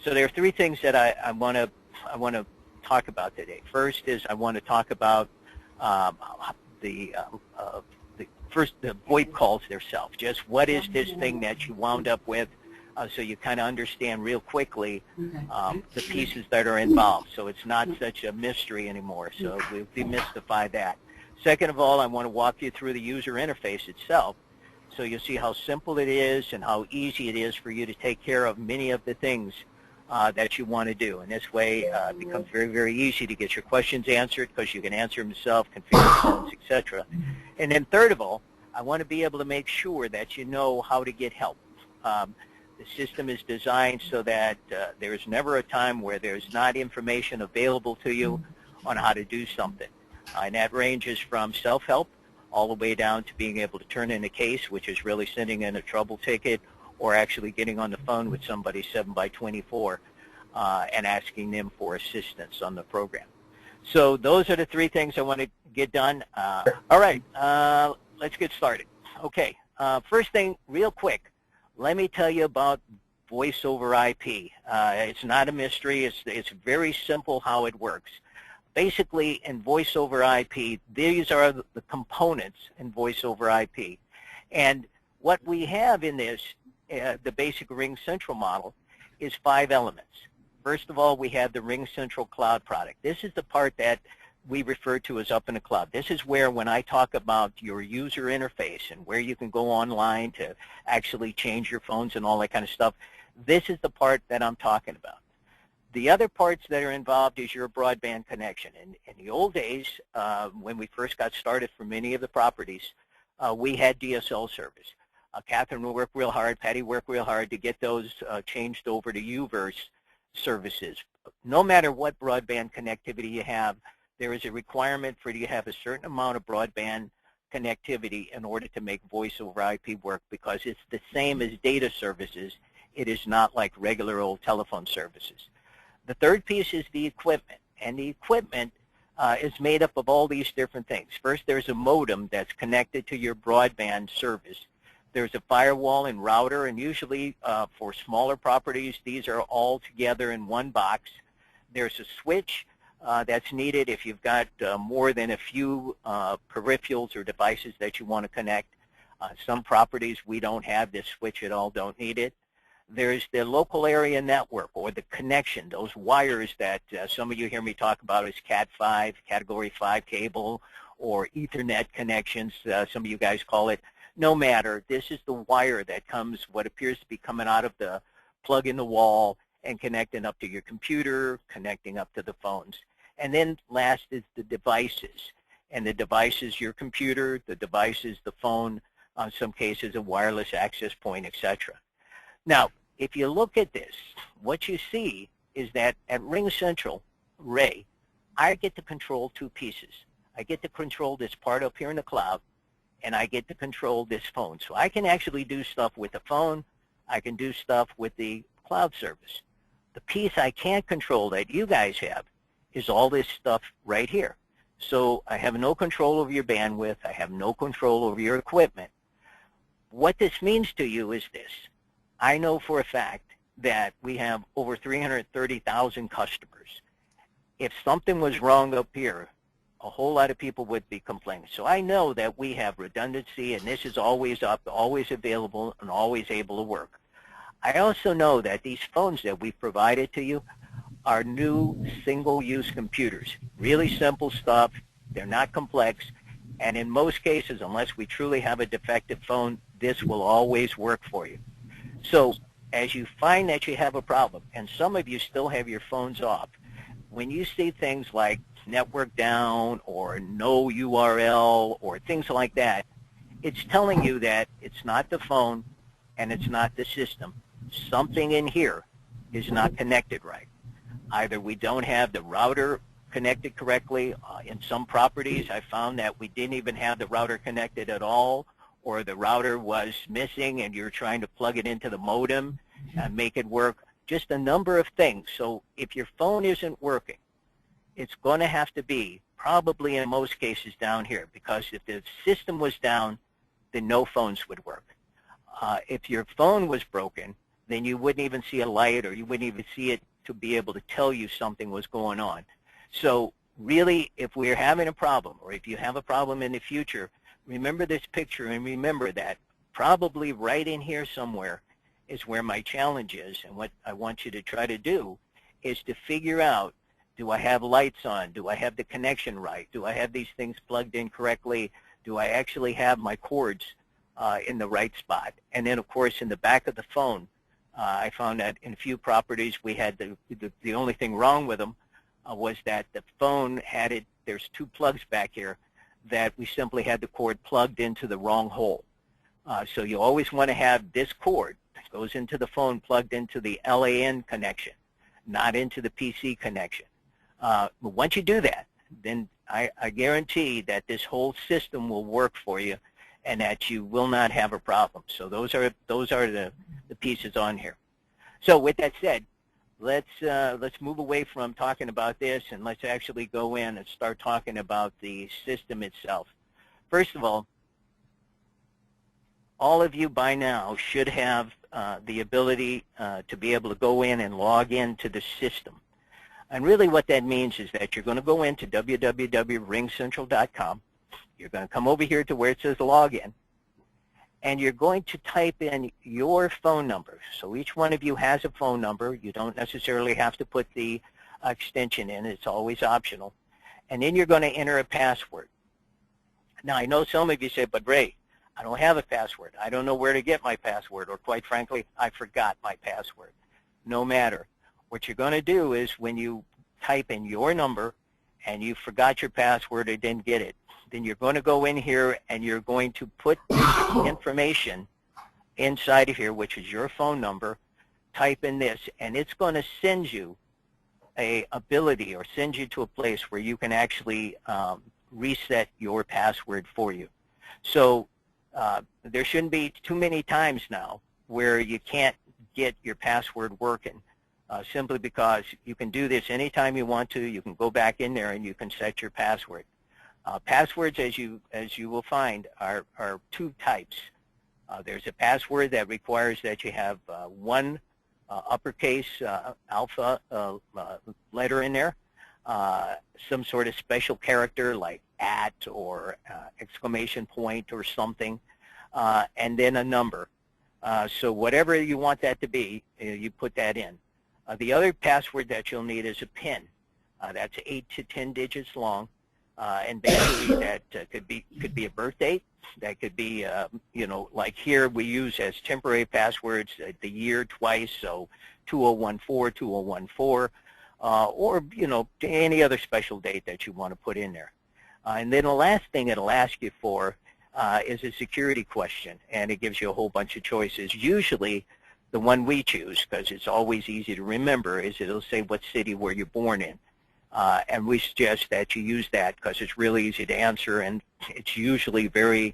So there are three things that I want to talk about today. First is I want to talk about the VoIP calls themselves. Just what is this thing that you wound up with, so you kind of understand real quickly the pieces that are involved. So it's not such a mystery anymore. So we'll demystify that. Second of all, I want to walk you through the user interface itself, so you'll see how simple it is and how easy it is for you to take care of many of the things that you want to do. And this way it becomes very, very easy to get your questions answered, because you can answer them yourself, configure phones, etc. And then third of all, I want to be able to make sure that you know how to get help. The system is designed so that there's never a time where there's not information available to you on how to do something. And that ranges from self-help all the way down to being able to turn in a case, which is really sending in a trouble ticket, or actually getting on the phone with somebody 7x24 and asking them for assistance on the program. So those are the three things I want to get done. All right, let's get started. Okay, first thing, real quick, let me tell you about voice over IP. It's not a mystery. It's very simple how it works. Basically, in voice over IP, these are the components in voice over IP. And what we have in this, the basic RingCentral model, is 5 elements. First of all, we have the RingCentral Cloud product. This is the part that we refer to as up in the cloud. This is where, when I talk about your user interface and where you can go online to actually change your phones and all that kind of stuff, this is the part that I'm talking about. The other parts that are involved is your broadband connection. In the old days, when we first got started for many of the properties, we had DSL service. Catherine worked real hard, Patty worked real hard to get those changed over to UVerse services. No matter what broadband connectivity you have, there is a requirement for you to have a certain amount of broadband connectivity in order to make voice over IP work, because it's the same as data services. It is not like regular old telephone services. The third piece is the equipment, and the equipment is made up of all these different things. First, there's a modem that's connected to your broadband service. There's a firewall and router, and usually for smaller properties, these are all together in one box. There's a switch that's needed if you've got more than a few peripherals or devices that you want to connect. Some properties we don't have this switch at all, don't need it. There's the local area network, or the connection, those wires that some of you hear me talk about as Cat5, Category 5 cable, or Ethernet connections, some of you guys call it. No matter, this is the wire that comes, what appears to be coming out of the plug in the wall and connecting up to your computer, connecting up to the phones. And then last is the devices. And the device is your computer, the device is the phone, in some cases a wireless access point, etc. Now, if you look at this, what you see is that at RingCentral, Ray, I get to control 2 pieces. I get to control this part up here in the cloud, and I get to control this phone. So I can actually do stuff with the phone. I can do stuff with the cloud service. The piece I can't control that you guys have is all this stuff right here. So I have no control over your bandwidth. I have no control over your equipment. What this means to you is this. I know for a fact that we have over 330,000 customers. If something was wrong up here, a whole lot of people would be complaining. So I know that we have redundancy, and this is always up, always available, and always able to work. I also know that these phones that we've provided to you are new single-use computers. Really simple stuff. They're not complex. And in most cases, unless we truly have a defective phone, this will always work for you. So as you find that you have a problem, and some of you still have your phones off, when you see things like network down or no URL or things like that, it's telling you that it's not the phone and it's not the system. Something in here is not connected right. Either we don't have the router connected correctly. In some properties, I found that we didn't even have the router connected at all, or the router was missing and you're trying to plug it into the modem and make it work. Just a number of things. So if your phone isn't working, it's going to have to be probably in most cases down here, because if the system was down, then no phones would work. If your phone was broken, then you wouldn't even see a light, or you wouldn't even see it to be able to tell you something was going on. So really, if we're having a problem, or if you have a problem in the future, remember this picture, and remember that probably right in here somewhere is where my challenge is. And what I want you to try to do is to figure out, do I have lights on? Do I have the connection right? Do I have these things plugged in correctly? Do I actually have my cords in the right spot? And then, of course, in the back of the phone, I found that in a few properties we had the only thing wrong with them was that the phone had it, there's two plugs back here, that we simply had the cord plugged into the wrong hole. So you always want to have this cord that goes into the phone plugged into the LAN connection, not into the PC connection. But once you do that, then I guarantee that this whole system will work for you, and that you will not have a problem. So those are the pieces on here. So with that said, let's move away from talking about this, and let's actually go in and start talking about the system itself. First of all of you by now should have the ability to be able to go in and log into the system. And really what that means is that you're going to go into www.ringcentral.com. You're going to come over here to where it says login, and you're going to type in your phone number. So each one of you has a phone number. You don't necessarily have to put the extension in. It's always optional. And then you're going to enter a password. Now, I know some of you say, but Ray, I don't have a password. I don't know where to get my password, or quite frankly, I forgot my password. No matter. What you're going to do is when you type in your number and you forgot your password or didn't get it, then you're going to go in here and you're going to put information inside of here, which is your phone number, type in this, and it's going to send you a ability, or send you to a place where you can actually reset your password for you. So there shouldn't be too many times now where you can't get your password working. Simply because you can do this anytime you want to. You can go back in there and you can set your password. Passwords, as you will find, are two types. There's a password that requires that you have one uppercase alpha letter in there, some sort of special character like @ or exclamation point or something, and then a number. So whatever you want that to be, you put that in. The other password that you'll need is a PIN. That's 8 to 10 digits long, and basically that could be a birth date. That could be, you know, like here we use as temporary passwords the year twice, so 2014, 2014, or you know, any other special date that you want to put in there. And then the last thing it'll ask you for is a security question, and it gives you a whole bunch of choices. Usually, the one we choose, because it's always easy to remember, is it'll say what city were you born in. And we suggest that you use that because it's really easy to answer, and it's usually very,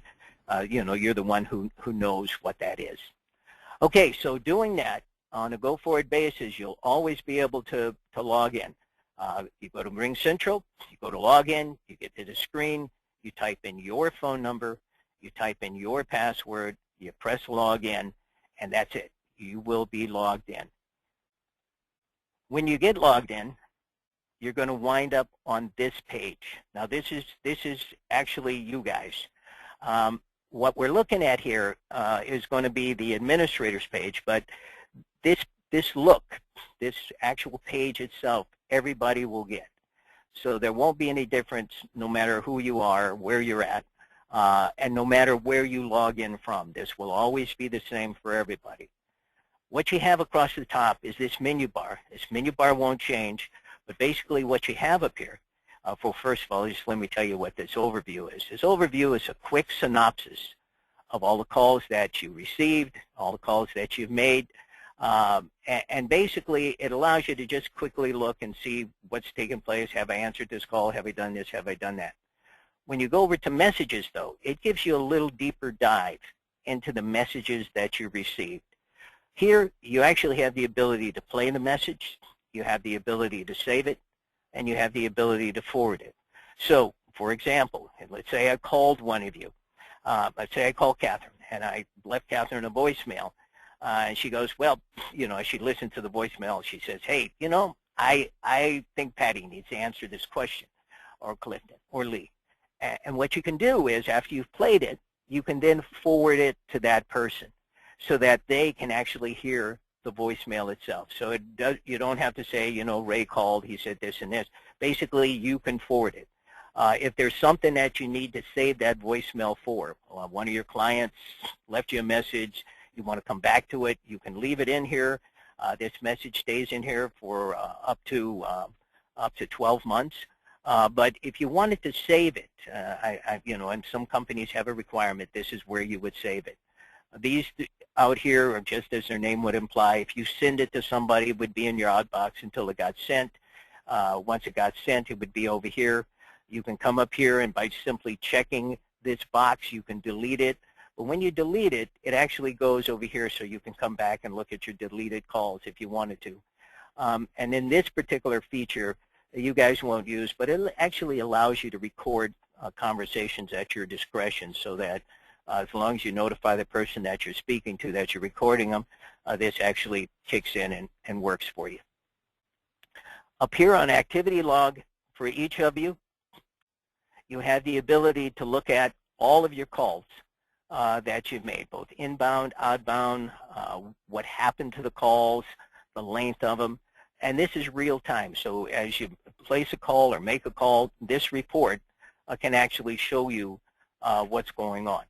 you know, you're the one who knows what that is. Okay, so doing that on a go-forward basis, you'll always be able to log in. You go to RingCentral, you go to login, you get to the screen, you type in your phone number, you type in your password, you press login, and that's it. You will be logged in. When you get logged in, you're going to wind up on this page. Now this is actually you guys. What we're looking at here is going to be the administrator's page, but this actual page itself, everybody will get. So there won't be any difference no matter who you are, where you're at, and no matter where you log in from. This will always be the same for everybody. What you have across the top is this menu bar. This menu bar won't change, but basically what you have up here, first of all, just let me tell you what this overview is. This overview is a quick synopsis of all the calls that you received, all the calls that you've made, and basically it allows you to just quickly look and see what's taken place. Have I answered this call? Have I done this? Have I done that? When you go over to messages, though, it gives you a little deeper dive into the messages that you received. Here, you actually have the ability to play the message, you have the ability to save it, and you have the ability to forward it. So, for example, let's say I called one of you. Let's say I called Catherine, and I left Catherine a voicemail. And she goes, well, she listened to the voicemail. She says, hey, I think Patty needs to answer this question, or Clifton, or Lee. And what you can do is, after you've played it, you can then forward it to that person so that they can actually hear the voicemail itself. So you don't have to say, Ray called, he said this and this. Basically, you can forward it. If there's something that you need to save that voicemail for, one of your clients left you a message, you want to come back to it, you can leave it in here. This message stays in here for up to 12 months. But if you wanted to save it, and some companies have a requirement, this is where you would save it. These out here are just as their name would imply. If you send it to somebody, it would be in your outbox until it got sent. Once it got sent, it would be over here. You can come up here, and by simply checking this box, you can delete it. But when you delete it, it actually goes over here, so you can come back and look at your deleted calls if you wanted to. And in this particular feature, you guys won't use, but it actually allows you to record conversations at your discretion, so that as long as you notify the person that you're speaking to that you're recording them, this actually kicks in and works for you. Up here on Activity Log, for each of you, you have the ability to look at all of your calls that you've made, both inbound, outbound, what happened to the calls, the length of them. And this is real time. So as you place a call or make a call, this report can actually show you what's going on.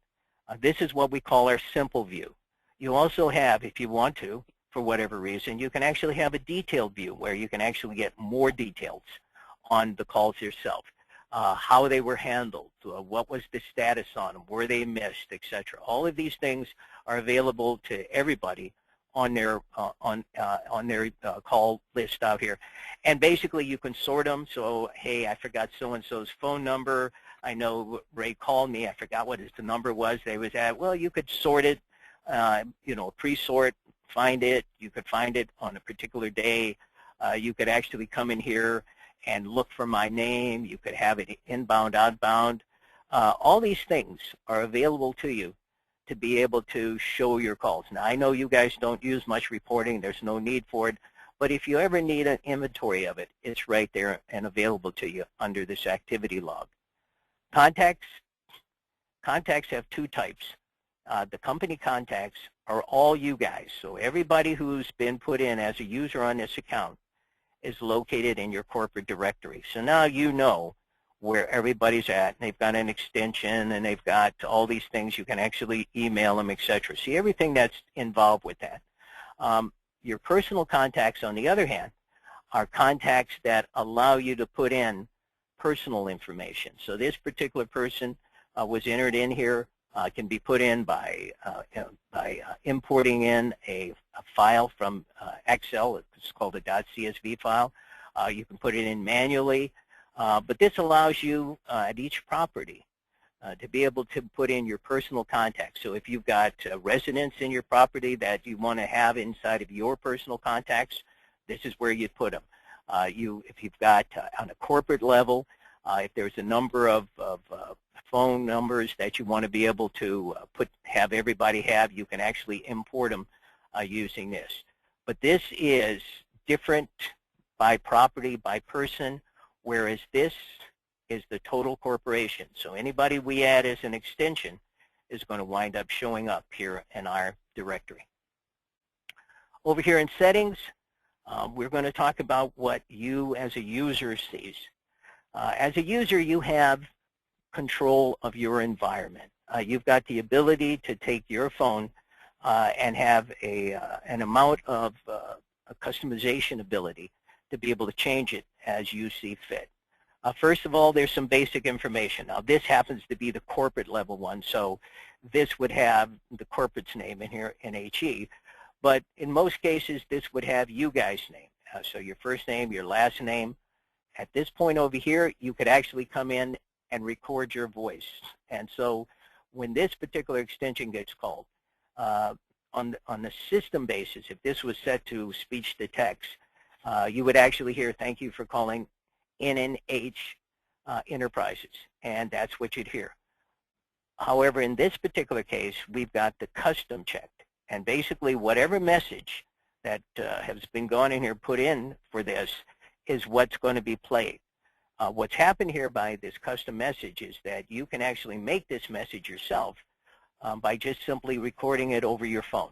This is what we call our simple view. You also have, if you want to, for whatever reason, you can actually have a detailed view where you can actually get more details on the calls yourself. How they were handled, what was the status on them, were they missed, etc. All of these things are available to everybody on their call list out here. And basically you can sort them. So, hey, I forgot so-and-so's phone number. I know Ray called me. I forgot what the number was they was at. Well, you could sort it, pre-sort, find it. You could find it on a particular day. You could actually come in here and look for my name. You could have it inbound, outbound. All these things are available to you to be able to show your calls. Now, I know you guys don't use much reporting. There's no need for it. But if you ever need an inventory of it, it's right there and available to you under this activity log. Contacts have two types. The company contacts are all you guys. So everybody who's been put in as a user on this account is located in your corporate directory. So now you know where everybody's at. They've got an extension, and they've got all these things. You can actually email them, etc. See everything that's involved with that. Your personal contacts, on the other hand, are contacts that allow you to put in personal information. So this particular person was entered in here, can be put in by importing in a file from Excel. It's called a .csv file. You can put it in manually, but this allows you at each property to be able to put in your personal contacts. So if you've got residents in your property that you want to have inside of your personal contacts, this is where you put them. If you've got on a corporate level, if there's a number of phone numbers that you want to be able to have everybody have, you can actually import them using this. But this is different by property, by person, whereas this is the total corporation. So anybody we add as an extension is going to wind up showing up here in our directory. Over here in settings, we're going to talk about what you as a user sees. As a user, you have control of your environment. You've got the ability to take your phone and have an amount of customization ability to be able to change it as you see fit. First of all, there's some basic information. Now, this happens to be the corporate level one, so this would have the corporate's name in here, NHE, but in most cases, this would have you guys' name. So your first name, your last name. At this point over here, you could actually come in and record your voice. And so when this particular extension gets called, on the system basis, if this was set to speech to text, you would actually hear, "Thank you for calling NNH Enterprises," and that's what you'd hear. However, in this particular case, we've got the custom checked. And basically, whatever message that has been gone in here, put in for this, is what's going to be played. What's happened here by this custom message is that you can actually make this message yourself by just simply recording it over your phone.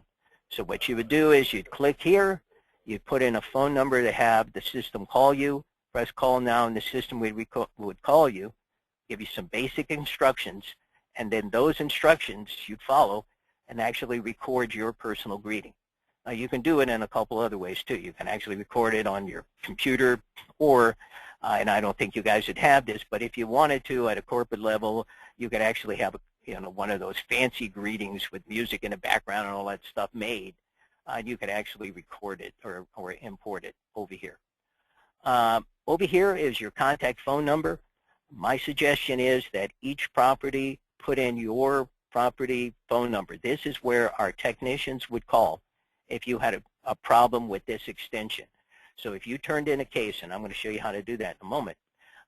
So what you would do is you'd click here, you'd put in a phone number to have the system call you, press call now, and the system would call you, give you some basic instructions, and then those instructions you'd follow and actually record your personal greeting. You can do it in a couple other ways too. You can actually record it on your computer, or, and I don't think you guys would have this, but if you wanted to at a corporate level, you could actually have one of those fancy greetings with music in the background and all that stuff made. You could actually record it or import it over here. Over here is your contact phone number. My suggestion is that each property put in your property phone number. This is where our technicians would call if you had a problem with this extension. So if you turned in a case, and I'm going to show you how to do that in a moment,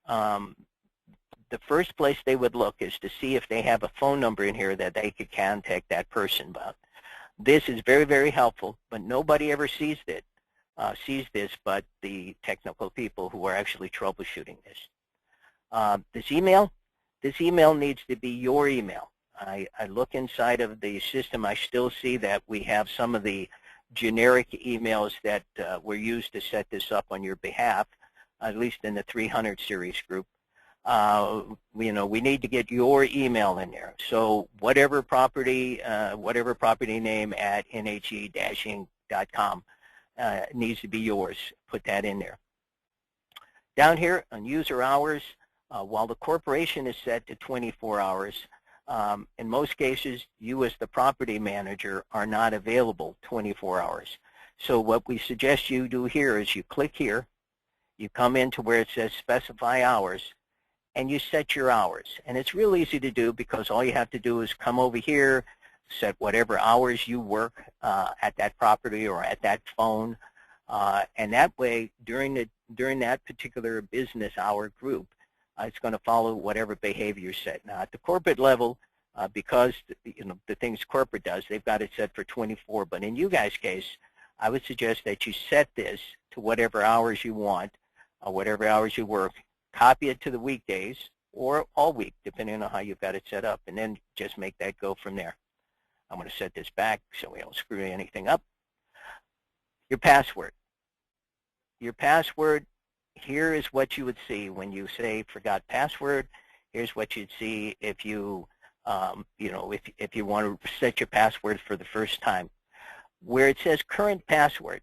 the first place they would look is to see if they have a phone number in here that they could contact that person about. This is very, very helpful, but nobody ever sees this but the technical people who are actually troubleshooting this. This email needs to be your email. I look inside of the system, I still see that we have some of the generic emails that were used to set this up on your behalf, at least in the 300 series group. We need to get your email in there. So whatever property name at NHE-Inc.com needs to be yours. Put that in there. Down here on user hours, while the corporation is set to 24 hours, in most cases, you as the property manager are not available 24 hours. So what we suggest you do here is you click here, you come into where it says specify hours, and you set your hours. And it's real easy to do because all you have to do is come over here, set whatever hours you work at that property or at that phone, and that way during that particular business hour group, it's going to follow whatever behavior you set. Now at the corporate level, because the things corporate does, they've got it set for 24. But in you guys' case, I would suggest that you set this to whatever hours you want, whatever hours you work. Copy it to the weekdays or all week, depending on how you've got it set up, and then just make that go from there. I'm going to set this back so we don't screw anything up. Your password. Your password, here is what you would see when you say forgot password. Here's what you'd see if you, if you want to set your password for the first time. Where it says current password,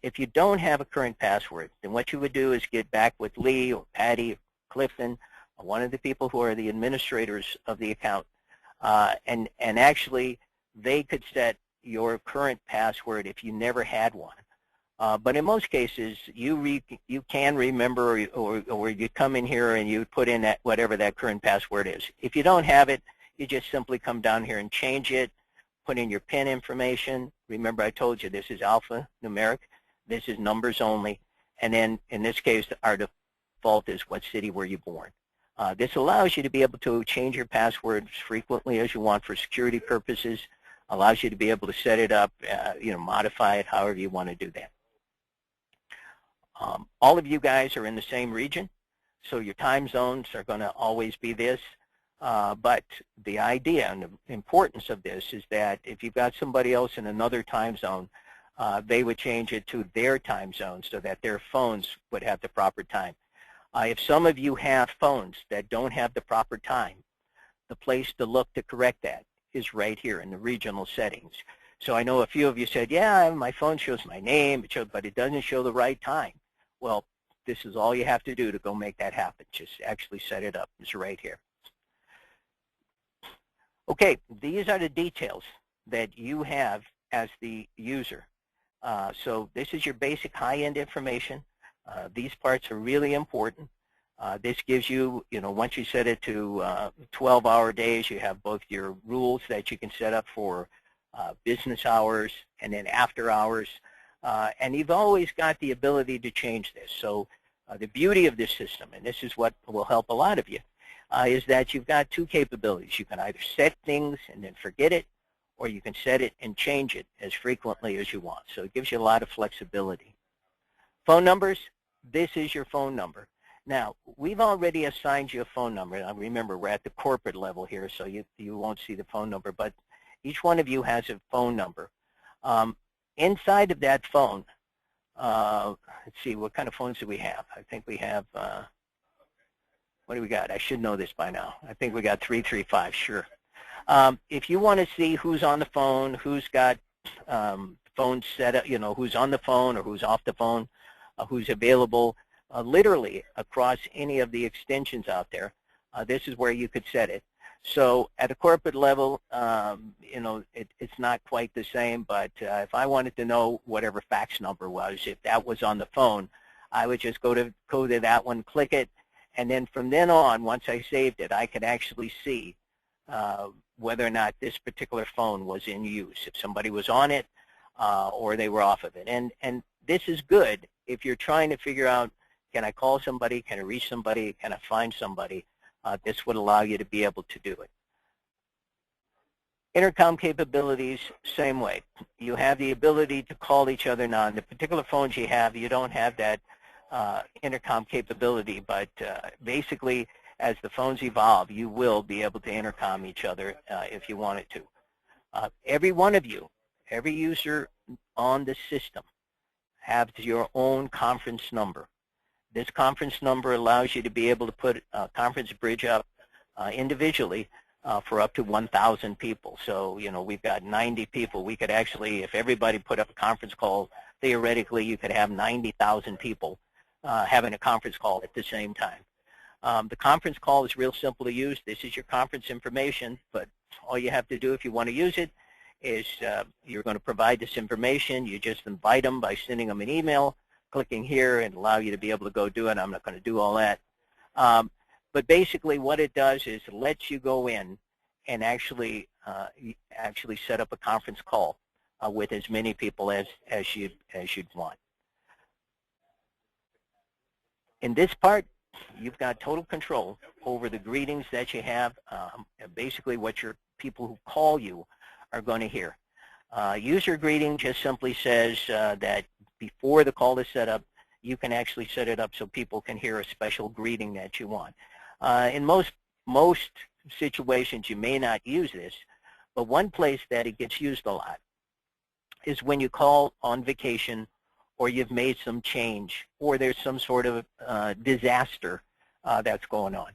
if you don't have a current password, then what you would do is get back with Lee or Patty or Clifton, one of the people who are the administrators of the account, and actually they could set your current password if you never had one. But in most cases, you can remember, or you come in here and you put in that whatever that current password is. If you don't have it, you just simply come down here and change it, put in your PIN information. Remember, I told you this is alphanumeric. This is numbers only. And then in this case, our default is what city were you born. This allows you to be able to change your passwords frequently as you want for security purposes. Allows you to be able to set it up, modify it however you want to do that. All of you guys are in the same region, so your time zones are going to always be this. But the idea and the importance of this is that if you've got somebody else in another time zone, they would change it to their time zone so that their phones would have the proper time. If some of you have phones that don't have the proper time, the place to look to correct that is right here in the regional settings. So I know a few of you said, yeah, my phone shows my name, but it doesn't show the right time. Well, this is all you have to do to go make that happen. Just actually set it up. It's right here. Okay, these are the details that you have as the user. So this is your basic high-end information. These parts are really important. This gives you, once you set it to 12-hour days, you have both your rules that you can set up for business hours and then after hours. And you've always got the ability to change this. So the beauty of this system, and this is what will help a lot of you, is that you've got two capabilities. You can either set things and then forget it, or you can set it and change it as frequently as you want. So it gives you a lot of flexibility. Phone numbers, this is your phone number. Now, we've already assigned you a phone number. Now, remember, we're at the corporate level here, so you won't see the phone number, but each one of you has a phone number. Inside of that phone, let's see, what kind of phones do we have? I think we have, what do we got? I should know this by now. I think we got 335, sure. If you want to see who's on the phone, who's got phone set up, you know, who's on the phone or who's off the phone, who's available, literally across any of the extensions out there, this is where you could set it. So at a corporate level, you know, it's not quite the same, but if I wanted to know whatever fax number was, if that was on the phone, I would just go to that one, click it, and then from then on, once I saved it, I could actually see whether or not this particular phone was in use, if somebody was on it or they were off of it. And this is good if you're trying to figure out, can I call somebody, can I reach somebody, can I find somebody? This would allow you to be able to do it. Intercom capabilities, same way. You have the ability to call each other. Now, on the particular phones you have, you don't have that intercom capability, but basically, as the phones evolve, you will be able to intercom each other if you wanted to. Every one of you, every user on the system, has your own conference number. This conference number allows you to be able to put a conference bridge up individually for up to 1,000 people. So, you know, we've got 90 people. We could actually, if everybody put up a conference call, theoretically you could have 90,000 people having a conference call at the same time. The conference call is real simple to use. This is your conference information, but all you have to do if you want to use it is you're going to provide this information. You just invite them by sending them an email, clicking here, and allow you to be able to go do it. I'm not going to do all that. But basically what it does is it lets you go in and actually set up a conference call with as many people as you'd want. In this part, you've got total control over the greetings that you have, basically what your people who call you are going to hear. User greeting just simply says that before the call is set up, you can actually set it up so people can hear a special greeting that you want. In most situations, you may not use this, but one place that it gets used a lot is when you call on vacation, or you've made some change, or there's some sort of disaster that's going on.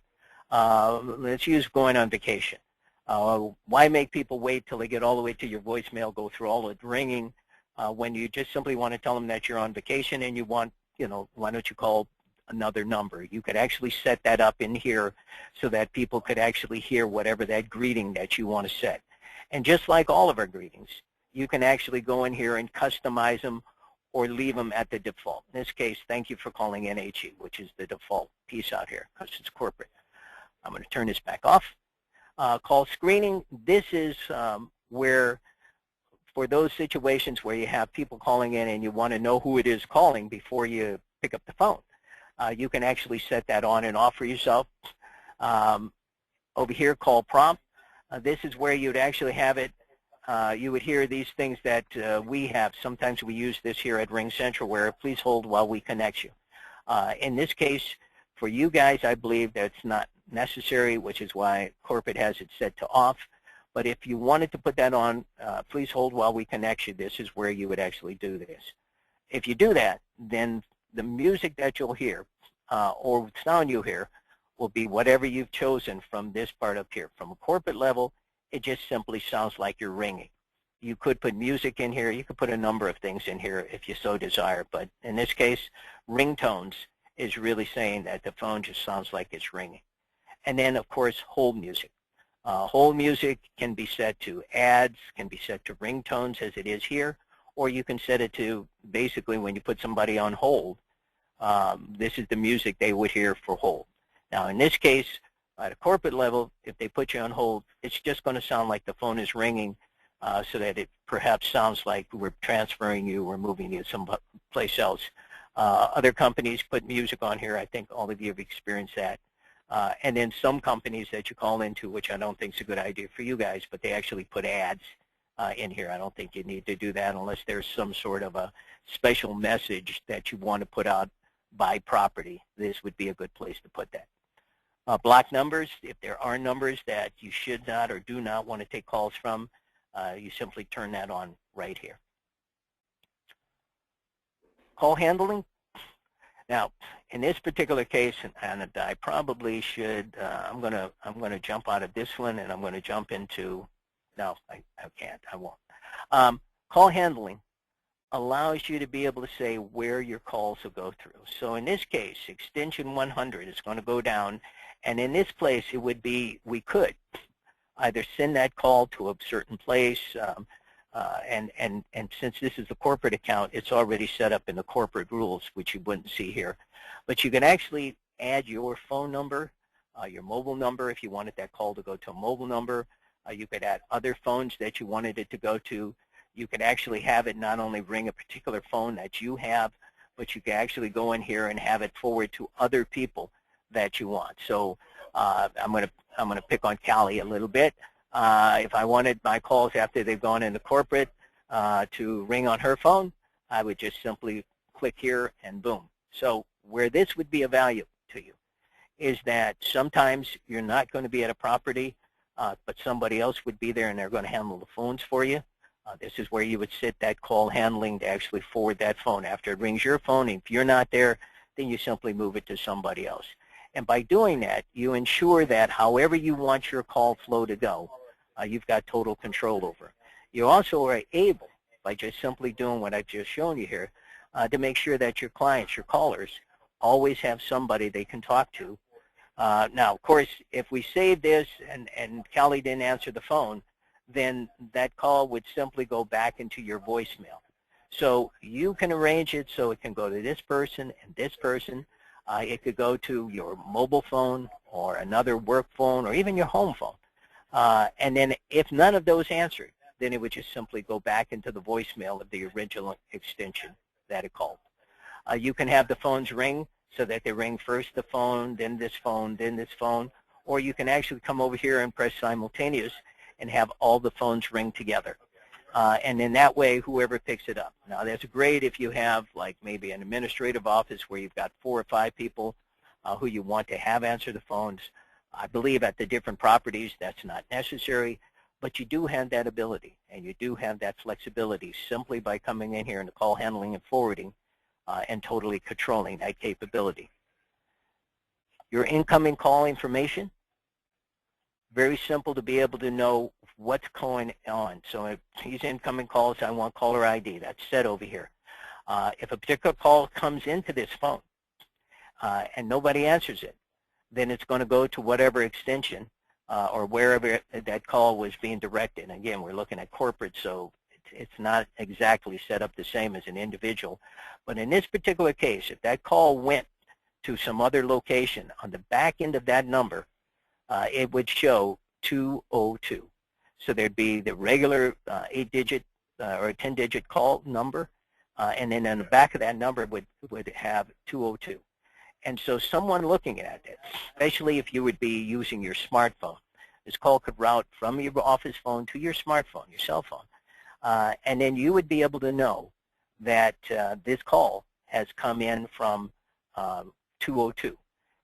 Let's use going on vacation. Why make people wait till they get all the way to your voicemail, go through all the ringing, when you just simply want to tell them that you're on vacation and you want, you know, why don't you call another number? You could actually set that up in here so that people could actually hear whatever that greeting that you want to set. And just like all of our greetings, you can actually go in here and customize them or leave them at the default. In this case, thank you for calling NHE, which is the default piece out here because it's corporate. I'm going to turn this back off. Call screening, this is where, for those situations where you have people calling in and you want to know who it is calling before you pick up the phone, you can actually set that on and off for yourself. Over here, call prompt. This is where you'd actually have it. You would hear these things that we have. Sometimes we use this here at RingCentral, where please hold while we connect you. In this case, for you guys, I believe that's not necessary, which is why corporate has it set to off. But if you wanted to put that on, please hold while we connect you, this is where you would actually do this. If you do that, then the music that you'll hear, or sound you hear, will be whatever you've chosen from this part up here. From a corporate level, it just simply sounds like you're ringing. You could put music in here. You could put a number of things in here if you so desire. But in this case, ringtones is really saying that the phone just sounds like it's ringing. And then, of course, hold music. Hold music can be set to ads, can be set to ringtones as it is here, or you can set it to basically when you put somebody on hold, this is the music they would hear for hold. Now, in this case, at a corporate level, if they put you on hold, it's just going to sound like the phone is ringing so that it perhaps sounds like we're transferring you or moving you someplace else. Other companies put music on here. I think all of you have experienced that. And then some companies that you call into, which I don't think is a good idea for you guys, but they actually put ads in here. I don't think you need to do that unless there's some sort of a special message that you want to put out by property. This would be a good place to put that. Block numbers, if there are numbers that you should not or do not want to take calls from, you simply turn that on right here. Call handling. Now, in this particular case, and I probably should, I'm gonna jump out of this one, and I'm gonna jump into. No, I can't. I won't. Call handling allows you to be able to say where your calls will go through. So in this case, extension 100 is going to go down, and in this place, it would be we could either send that call to a certain place. And since this is a corporate account, it's already set up in the corporate rules, which you wouldn't see here. But you can actually add your phone number, your mobile number, if you wanted that call to go to a mobile number. You could add other phones that you wanted it to go to. You could actually have it not only ring a particular phone that you have, but you can actually go in here and have it forward to other people that you want. So I'm gonna pick on Callie a little bit. If I wanted my calls after they've gone into corporate to ring on her phone, I would just simply click here and boom. So where this would be of value to you is that sometimes you're not going to be at a property, but somebody else would be there and they're going to handle the phones for you. This is where you would sit that call handling to actually forward that phone. After it rings your phone, if you're not there, then you simply move it to somebody else. And by doing that, you ensure that however you want your call flow to go, you've got total control over. You also are able, by just simply doing what I've just shown you here, to make sure that your clients, your callers, always have somebody they can talk to. Now, of course, if we save this and Callie didn't answer the phone, then that call would simply go back into your voicemail. So you can arrange it so it can go to this person and this person. It could go to your mobile phone or another work phone or even your home phone. And then if none of those answered, then it would just simply go back into the voicemail of the original extension that it called. You can have the phones ring so that they ring first the phone, then this phone, then this phone, or you can actually come over here and press simultaneous and have all the phones ring together. And in that way, whoever picks it up. Now, that's great if you have like maybe an administrative office where you've got 4 or 5 people who you want to have answer the phones. I believe at the different properties that's not necessary, but you do have that ability and you do have that flexibility simply by coming in here into call handling and forwarding and totally controlling that capability. Your incoming call information, very simple to be able to know what's going on. So if these incoming calls, I want caller ID. That's set over here. If a particular call comes into this phone and nobody answers it, then it's going to go to whatever extension or wherever that call was being directed. And again, we're looking at corporate, so it's not exactly set up the same as an individual. But in this particular case, if that call went to some other location, on the back end of that number, it would show 202. So there'd be the regular 8-digit or a 10-digit call number, and then on the back of that number would have 202. And so someone looking at it, especially if you would be using your smartphone, this call could route from your office phone to your smartphone, your cell phone. And then you would be able to know that this call has come in from 202.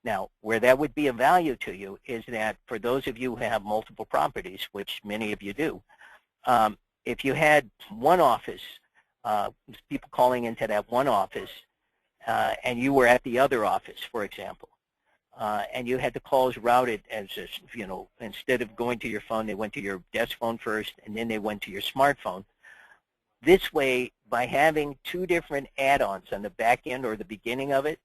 Now, where that would be of value to you is that for those of you who have multiple properties, which many of you do, if you had one office, people calling into that one office, and you were at the other office, for example, and you had the calls routed as, you know, instead of going to your phone, they went to your desk phone first, and then they went to your smartphone. This way, by having 2 different add-ons on the back end or the beginning of it,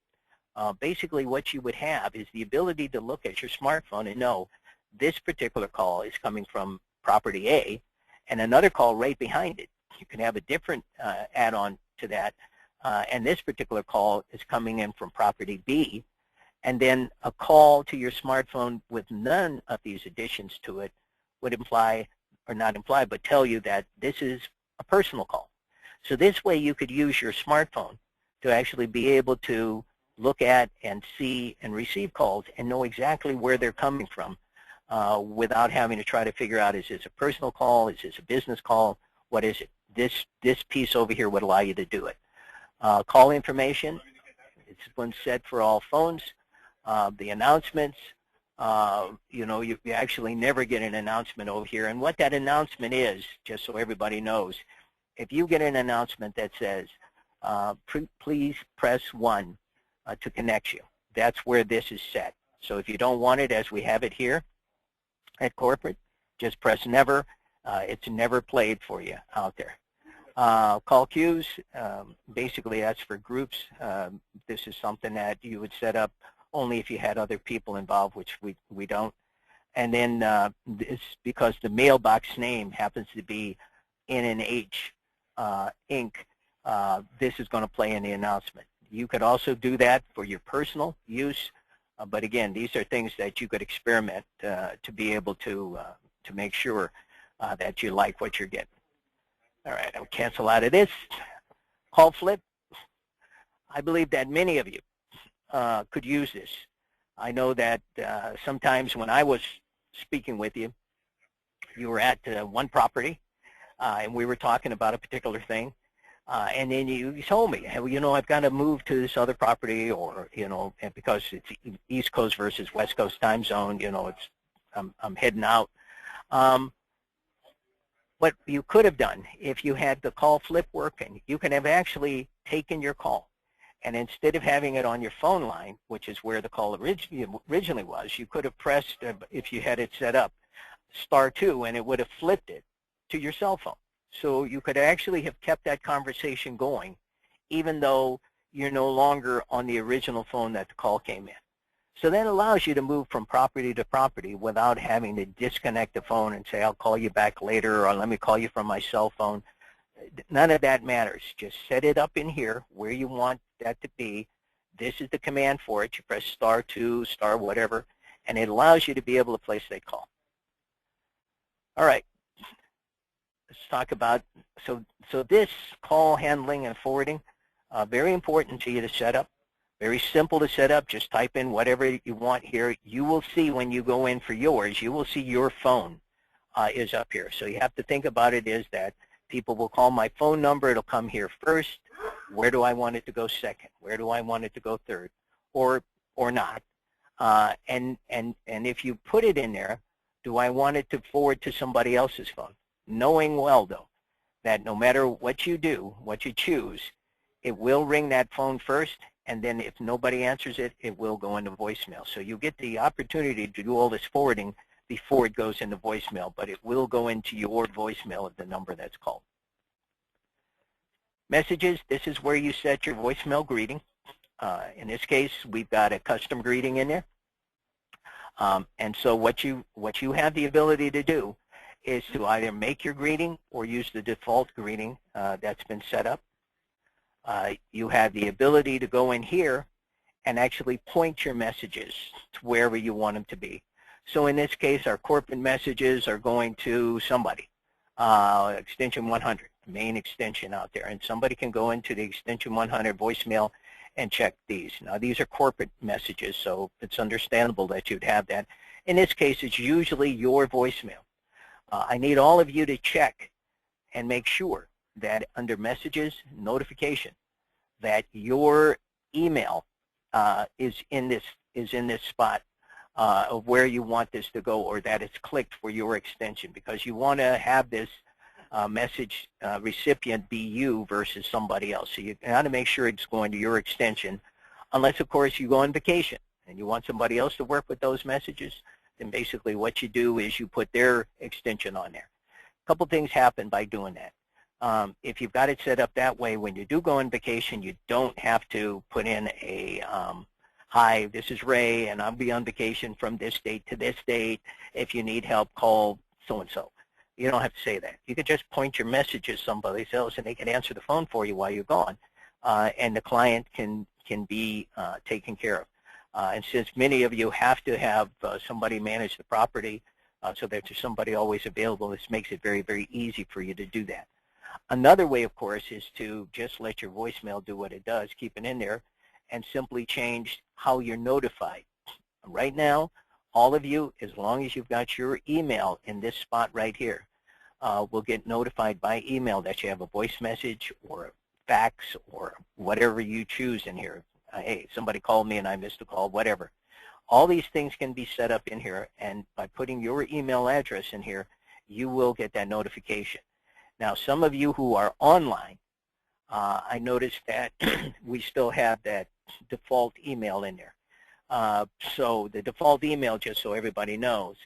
basically what you would have is the ability to look at your smartphone and know this particular call is coming from property A, and another call right behind it. You can have a different add-on to that, and this particular call is coming in from property B, and then a call to your smartphone with none of these additions to it would imply, or not imply, but tell you that this is a personal call. So this way you could use your smartphone to actually be able to look at and see and receive calls and know exactly where they're coming from without having to try to figure out, is this a personal call, is this a business call, what is it? This piece over here would allow you to do it. Call information, it's one set for all phones. The announcements, you know, you actually never get an announcement over here. And what that announcement is, just so everybody knows, if you get an announcement that says, please press 1 to connect you, that's where this is set. So if you don't want it as we have it here at corporate, just press never. It's never played for you out there. Call queues, basically that's for groups. This is something that you would set up only if you had other people involved, which we don't. And then it's because the mailbox name happens to be N&H Inc., this is going to play in the announcement. You could also do that for your personal use, but again, these are things that you could experiment to be able to make sure that you like what you're getting. All right, I'll cancel out of this. Call flip. I believe that many of you could use this. I know that sometimes when I was speaking with you, you were at one property and we were talking about a particular thing, and then you told me, hey, well, you know, I've got to move to this other property, or, you know, and because it's East Coast versus West Coast time zone, you know, it's I'm heading out. What you could have done if you had the call flip working, you could have actually taken your call, and instead of having it on your phone line, which is where the call originally was, you could have pressed, if you had it set up, *2, and it would have flipped it to your cell phone. So you could actually have kept that conversation going, even though you're no longer on the original phone that the call came in. So that allows you to move from property to property without having to disconnect the phone and say, I'll call you back later, or let me call you from my cell phone. None of that matters. Just set it up in here where you want that to be. This is the command for it. You press *2, whatever, and it allows you to be able to place that call. All right. Let's talk about, so this call handling and forwarding, very important to you to set up. Very simple to set up. Just type in whatever you want here. You will see when you go in for yours, you will see your phone is up here. So you have to think about it is that people will call my phone number. It'll come here first. Where do I want it to go second? Where do I want it to go third? Or not? And if you put it in there, do I want it to forward to somebody else's phone? Knowing well, though, that no matter what you do, what you choose, it will ring that phone first, and then if nobody answers it, it will go into voicemail. So you get the opportunity to do all this forwarding before it goes into voicemail, but it will go into your voicemail of the number that's called. Messages, this is where you set your voicemail greeting. In this case, we've got a custom greeting in there. And so what you have the ability to do is to either make your greeting or use the default greeting that's been set up. You have the ability to go in here and actually point your messages to wherever you want them to be. So in this case, our corporate messages are going to somebody, extension 100, main extension out there. And somebody can go into the extension 100 voicemail and check these. Now, these are corporate messages, so it's understandable that you'd have that. In this case, it's usually your voicemail. I need all of you to check and make sure that under messages, notification, that your email is in this spot of where you want this to go, or that it's clicked for your extension, because you want to have this message recipient be you versus somebody else. So you got to make sure it's going to your extension, unless, of course, you go on vacation and you want somebody else to work with those messages. Then basically what you do is you put their extension on there. A couple things happen by doing that. If you've got it set up that way, when you do go on vacation, you don't have to put in a, hi, this is Ray, and I'll be on vacation from this date to this date. If you need help, call so-and-so. You don't have to say that. You could just point your messages somebody else, and they can answer the phone for you while you're gone, and the client can be taken care of. And since many of you have to have somebody manage the property so that there's somebody always available, this makes it very, very easy for you to do that. Another way, of course, is to just let your voicemail do what it does, keep it in there, and simply change how you're notified. Right now, all of you, as long as you've got your email in this spot right here, will get notified by email that you have a voice message or a fax or whatever you choose in here. Hey, somebody called me and I missed a call, whatever. All these things can be set up in here, and by putting your email address in here, you will get that notification. Now, some of you who are online, I noticed that we still have that default email in there. So the default email, just so everybody knows,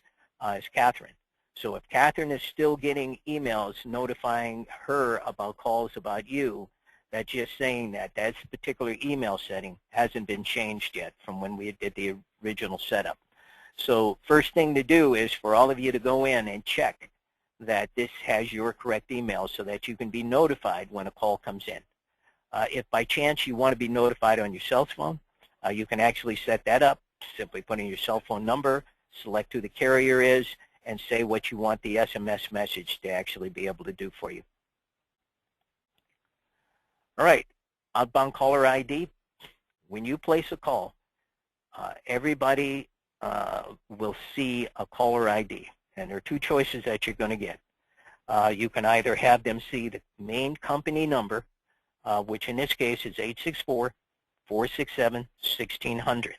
is Catherine. So if Catherine is still getting emails notifying her about calls about you, that's just saying that that particular email setting hasn't been changed yet from when we did the original setup. So first thing to do is for all of you to go in and check that this has your correct email so that you can be notified when a call comes in. If by chance you want to be notified on your cell phone, you can actually set that up, simply put in your cell phone number, select who the carrier is, and say what you want the SMS message to actually be able to do for you. All right, outbound caller ID. When you place a call, everybody will see a caller ID, and there are two choices that you're going to get. You can either have them see the main company number, which in this case is 864-467-1600,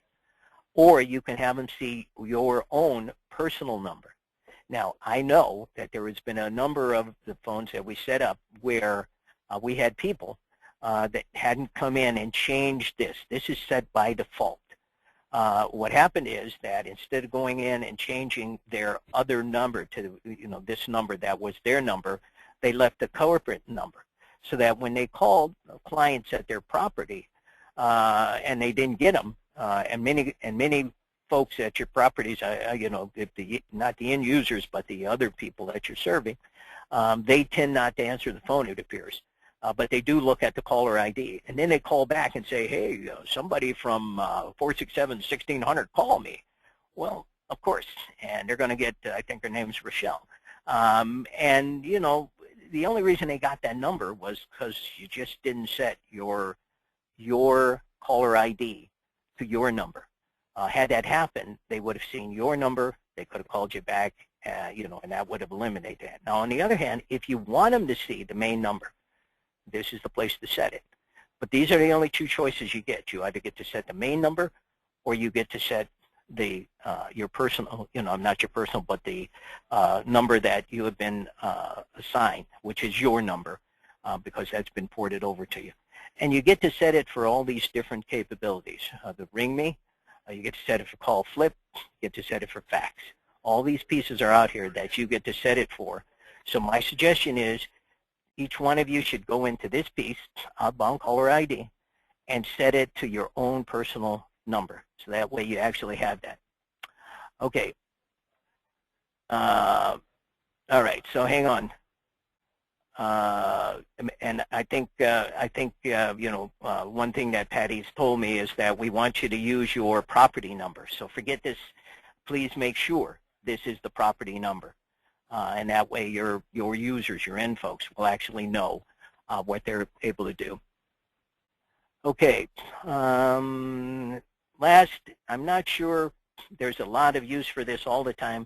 or you can have them see your own personal number. Now, I know that there has been a number of the phones that we set up where we had people that hadn't come in and changed this. This is set by default. What happened is that instead of going in and changing their other number to, this number that was their number, they left the corporate number, so that when they called clients at their property and they didn't get them, and many folks at your properties, if not the end users, but the other people that you're serving, they tend not to answer the phone, it appears. But they do look at the caller ID, and then they call back and say, hey, somebody from 467-1600 called me. Well, of course, and they're going to get, I think her name's Rochelle. And, the only reason they got that number was because you just didn't set your caller ID to your number. Had that happened, they would have seen your number, they could have called you back, and that would have eliminated that. Now, on the other hand, if you want them to see the main number, this is the place to set it. But these are the only two choices you get. You either get to set the main number, or you get to set the your personal, not your personal, but the number that you have been assigned, which is your number, because that's been ported over to you. And you get to set it for all these different capabilities. The Ring Me, you get to set it for call flip, you get to set it for fax. All these pieces are out here that you get to set it for. So my suggestion is each one of you should go into this piece, outbound caller ID, and set it to your own personal number. So that way you actually have that. Okay. All right, so hang on. And I think one thing that Patty's told me is that we want you to use your property number. So forget this. Please make sure this is the property number, and that way your users, your end folks, will actually know what they're able to do. Okay. Last, I'm not sure there's a lot of use for this all the time,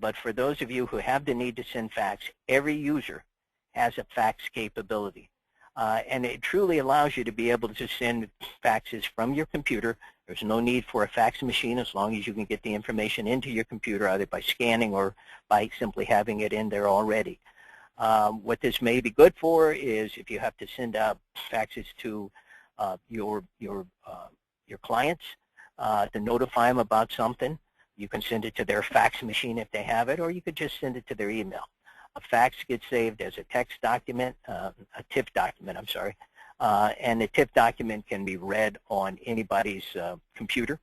but for those of you who have the need to send fax, every user has a fax capability. And it truly allows you to be able to send faxes from your computer. There's no need for a fax machine as long as you can get the information into your computer either by scanning or by simply having it in there already. What this may be good for is if you have to send out faxes to your clients to notify them about something, you can send it to their fax machine if they have it, or you could just send it to their email. A fax gets saved as a text document, a TIFF document, I'm sorry, and the TIFF document can be read on anybody's computer.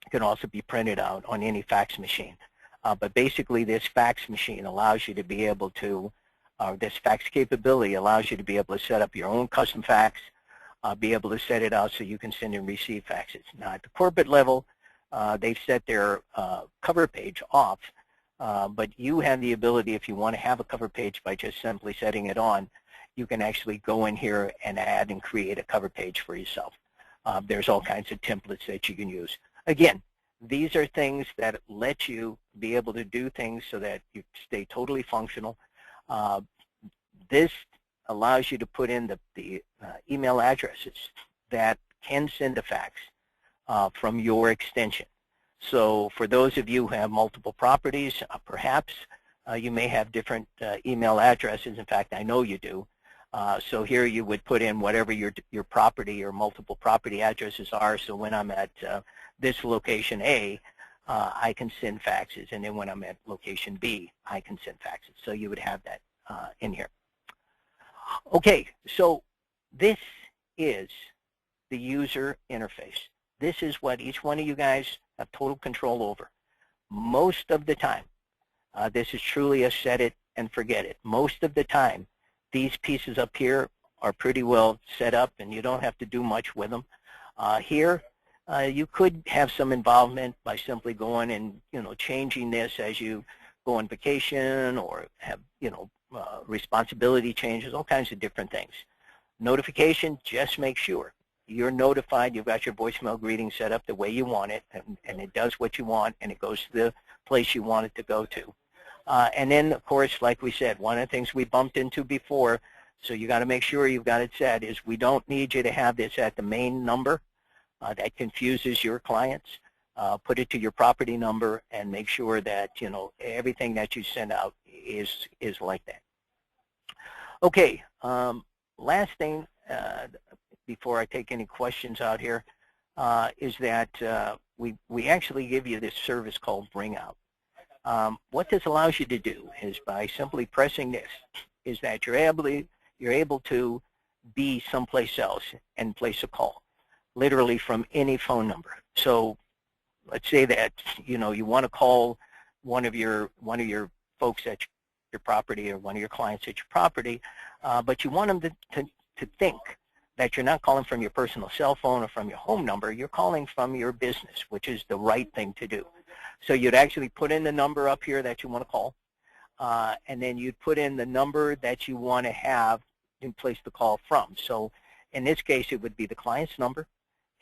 It can also be printed out on any fax machine. But basically this fax machine allows you to be able to, this fax capability allows you to be able to set up your own custom fax, be able to set it out so you can send and receive faxes. Now at the corporate level, they've set their cover page off. But you have the ability, if you want to have a cover page by just simply setting it on, you can actually go in here and add and create a cover page for yourself. There's all kinds of templates that you can use. Again, These are things that let you be able to do things so that you stay totally functional. This allows you to put in the email addresses that can send a fax from your extension. So for those of you who have multiple properties, perhaps you may have different email addresses. In fact, I know you do. So here you would put in whatever your property or multiple property addresses are. So when I'm at this location A, I can send faxes. And then when I'm at location B, I can send faxes. So you would have that in here. Okay, so this is the user interface. This is what each one of you guys have total control over. Most of the time, this is truly a set it and forget it. Most of the time, these pieces up here are pretty well set up and you don't have to do much with them. Here, you could have some involvement by simply going and, changing this as you go on vacation or have, responsibility changes, all kinds of different things. Notification, just make sure you're notified, you've got your voicemail greeting set up the way you want it, and it does what you want, and it goes to the place you want it to go to. And then, of course, like we said, one of the things we bumped into before, so you got to make sure you've got it set, is we don't need you to have this at the main number. That confuses your clients. Put it to your property number and make sure that, everything that you send out is like that. Okay, last thing before I take any questions out here is that we actually give you this service called Bring Out. What this allows you to do is by simply pressing this, is that you're able to be someplace else and place a call, literally from any phone number. So let's say that you want to call one of your folks at your property or one of your clients at your property, but you want them to think that you're not calling from your personal cell phone or from your home number, you're calling from your business, which is the right thing to do. So you'd actually put in the number up here that you want to call, and then you'd put in the number that you want to have in place the call from. So in this case, it would be the client's number.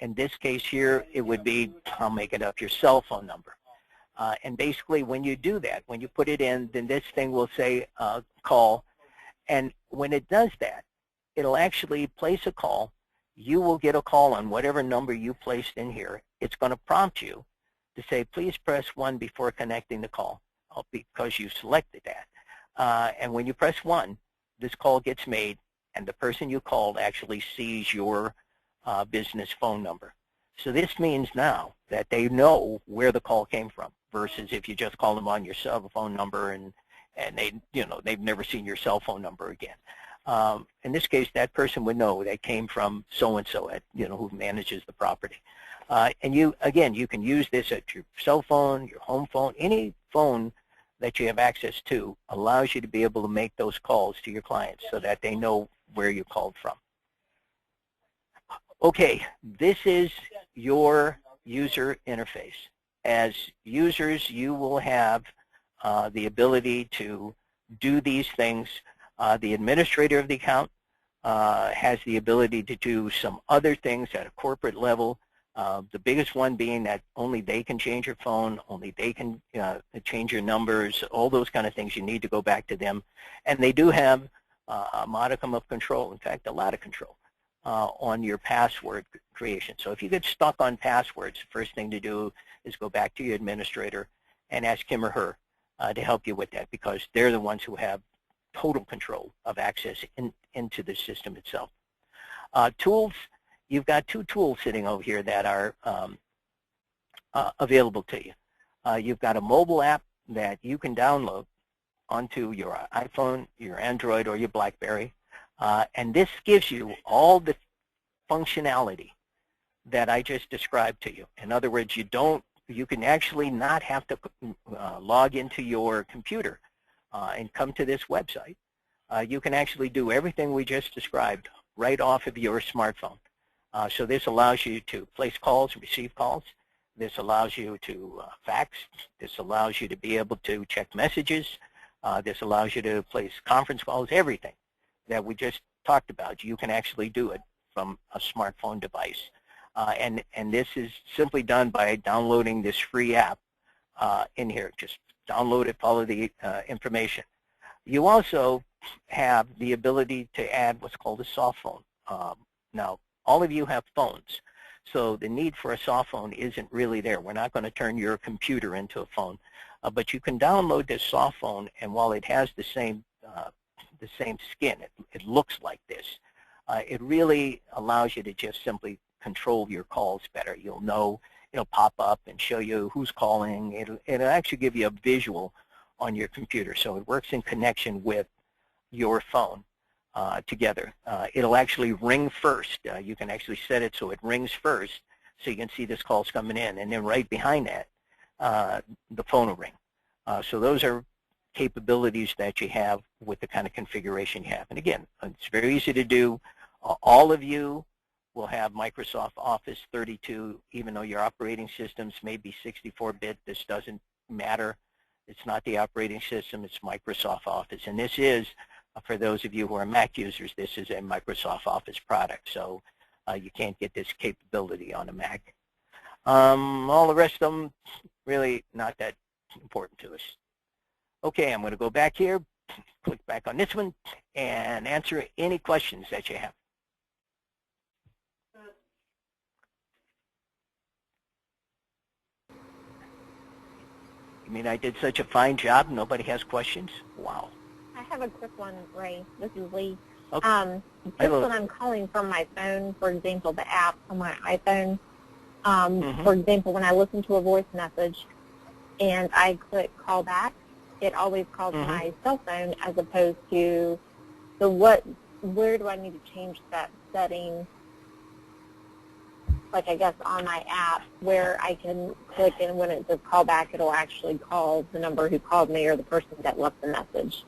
In this case here, it would be, I'll make it up, your cell phone number. And basically, when you do that, when you put it in, then this thing will say call. And when it does that, it'll actually place a call. You will get a call on whatever number you placed in here. It's going to prompt you to say, please press 1 before connecting the call, because you selected that. And when you press 1, this call gets made, and the person you called actually sees your business phone number. So this means now that they know where the call came from, versus if you just call them on your cell phone number and they've never seen your cell phone number again. In this case, that person would know that came from so-and-so at, who manages the property. And you can use this at your cell phone, your home phone, any phone that you have access to allows you to be able to make those calls to your clients so that they know where you called from. Okay, this is your user interface. As users, you will have the ability to do these things. The administrator of the account has the ability to do some other things at a corporate level. The biggest one being that only they can change your phone, only they can change your numbers, all those kind of things. You need to go back to them. And they do have a modicum of control, in fact, a lot of control on your password creation. So if you get stuck on passwords, the first thing to do is go back to your administrator and ask him or her to help you with that, because they're the ones who have total control of access into the system itself. Tools, you've got 2 tools sitting over here that are available to you. You've got a mobile app that you can download onto your iPhone, your Android, or your BlackBerry. And this gives you all the functionality that I just described to you. In other words, you can actually not have to log into your computer and come to this website. You can actually do everything we just described right off of your smartphone. So this allows you to place calls, receive calls. This allows you to fax. This allows you to be able to check messages. This allows you to place conference calls, everything that we just talked about. You can actually do it from a smartphone device. And this is simply done by downloading this free app in here. Just download it, follow the information. You also have the ability to add what's called a soft phone. Now, all of you have phones, so the need for a soft phone isn't really there. We're not going to turn your computer into a phone, but you can download this soft phone, and while it has the same skin, it looks like this. It really allows you to just simply control your calls better. You'll know, it'll pop up and show you who's calling. It'll actually give you a visual on your computer, so it works in connection with your phone together. It'll actually ring first. You can actually set it so it rings first, so you can see this call's coming in, and then right behind that, the phone will ring. So those are capabilities that you have with the kind of configuration you have. And again, it's very easy to do. All of you will have Microsoft Office 32, even though your operating systems may be 64-bit. This doesn't matter. It's not the operating system, it's Microsoft Office. And this is, for those of you who are Mac users, this is a Microsoft Office product. So you can't get this capability on a Mac. All the rest of them, really not that important to us. Okay, I'm going to go back here, click back on this one, and answer any questions that you have. You mean I did such a fine job, nobody has questions? Wow. I have a quick one, Ray. This is Lee. Okay. Just when I'm calling from my phone, for example, the app on my iPhone, for example, when I listen to a voice message and I click call back, it always calls my cell phone as opposed to, so where do I need to change that setting, like I guess on my app, where I can click and when it says call back, it'll actually call the number who called me or the person that left the message?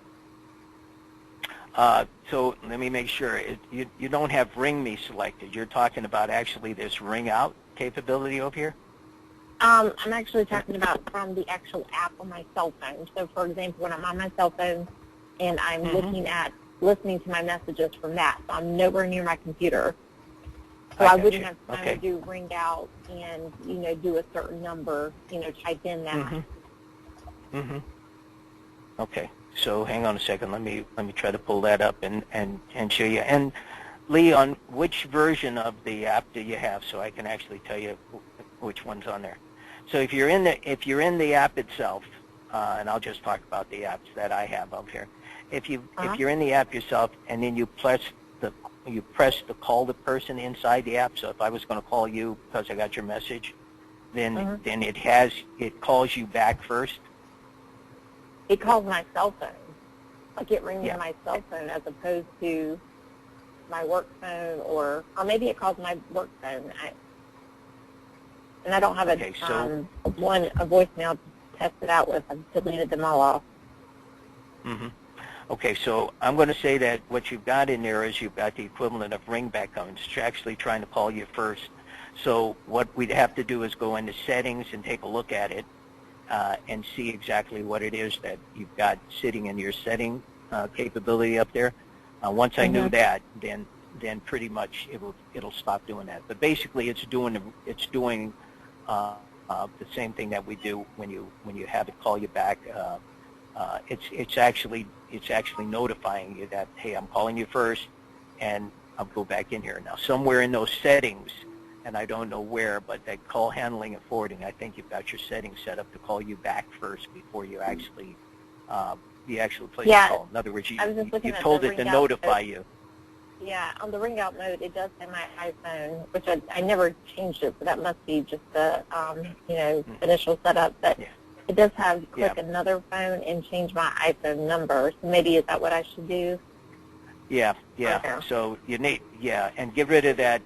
So let me make sure. You don't have Ring Me selected. You're talking about actually this Ring Out capability over here? I'm actually talking about from the actual app on my cell phone. So, for example, when I'm on my cell phone and I'm listening to my messages from that, so I'm nowhere near my computer. So I wouldn't have time to do Ring Out and, do a certain number, type in that. Okay. So hang on a second. Let me try to pull that up and show you. And Lee, on which version of the app do you have, so I can actually tell you which one's on there? So if you're in the app itself, and I'll just talk about the apps that I have up here. If you're in the app yourself, and then you press the call the person inside the app. So if I was going to call you because I got your message, then it calls you back first. It calls my cell phone. Like it rings my cell phone as opposed to my work phone, or maybe it calls my work phone. And I don't have a voicemail to test it out with. I've deleted them all off. Okay, so I'm going to say that what you've got in there is you've got the equivalent of ringback tones. It's actually trying to call you first. So what we'd have to do is go into settings and take a look at it and see exactly what it is that you've got sitting in your setting capability up there. Once I knew that, then pretty much it'll stop doing that. But basically, it's doing the same thing that we do when you have it call you back. It's actually notifying you that, hey, I'm calling you first, and I'll go back in here. Now, somewhere in those settings, and I don't know where, but that call handling and forwarding, I think you've got your settings set up to call you back first before you actually place the call. In other words, you told it to notify you. Yeah, on the ring out mode, it does say my iPhone, which I never changed it, so that must be just the initial setup. But it does have click another phone and change my iPhone number. So maybe is that what I should do? Yeah. Okay. So you need and get rid of that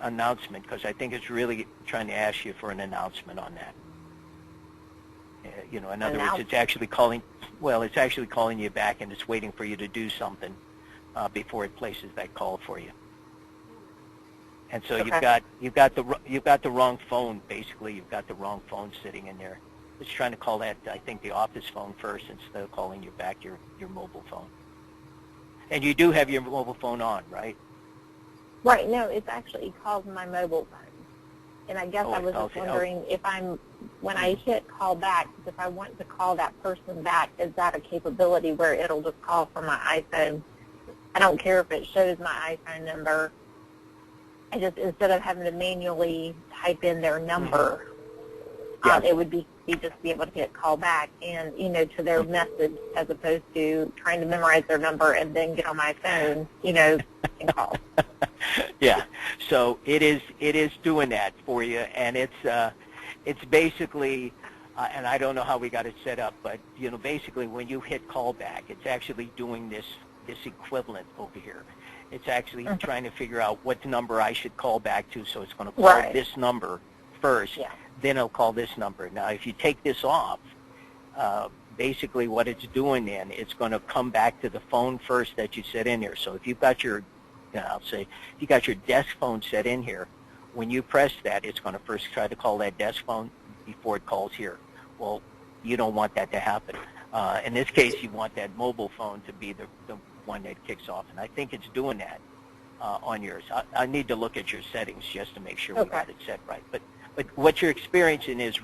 announcement, because I think it's really trying to ask you for an announcement on that. In other words, it's actually calling. Well, it's actually calling you back, and it's waiting for you to do something before it places that call for you. And so you've got the wrong phone. Basically, you've got the wrong phone sitting in there. It's trying to call that, I think, the office phone first instead of calling you back your mobile phone. And you do have your mobile phone on, right? Right, no, it's actually, it calls my mobile phone. And I guess Oh, I it was calls just it. wondering if when I hit call back, if I want to call that person back, is that a capability where it'll just call from my iPhone? I don't care if it shows my iPhone number. I just, instead of having to manually type in their number, Yes. it would be just be able to hit call back and, to their message as opposed to trying to memorize their number and then get on my phone, and call. Yeah, so it is doing that for you, and it's basically, and I don't know how we got it set up, but basically when you hit callback, it's actually doing this equivalent over here. It's actually trying to figure out what number I should call back to, so it's going to call this number first, then it'll call this number. Now, if you take this off, basically what it's doing then, it's going to come back to the phone first that you set in there. So if you've got your I'll say, if you got your desk phone set in here, when you press that, it's going to first try to call that desk phone before it calls here. Well, you don't want that to happen. In this case, you want that mobile phone to be the one that kicks off, and I think it's doing that on yours. I need to look at your settings just to make sure we got it set right. But what you're experiencing is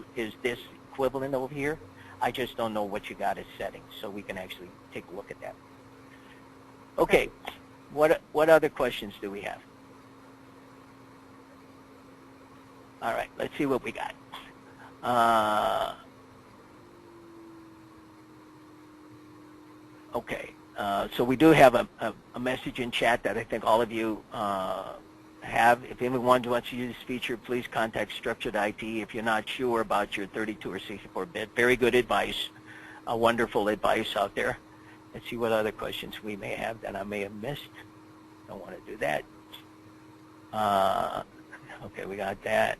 this equivalent over here. I just don't know what you got as settings, so we can actually take a look at that. Okay. What other questions do we have? All right, let's see what we got. Okay, so we do have a message in chat that I think all of you have. If anyone wants to use this feature, please contact Structured IT if you're not sure about your 32 or 64-bit. Very good advice, wonderful advice out there. Let's see what other questions we may have that I may have missed. Don't want to do that. Okay, we got that.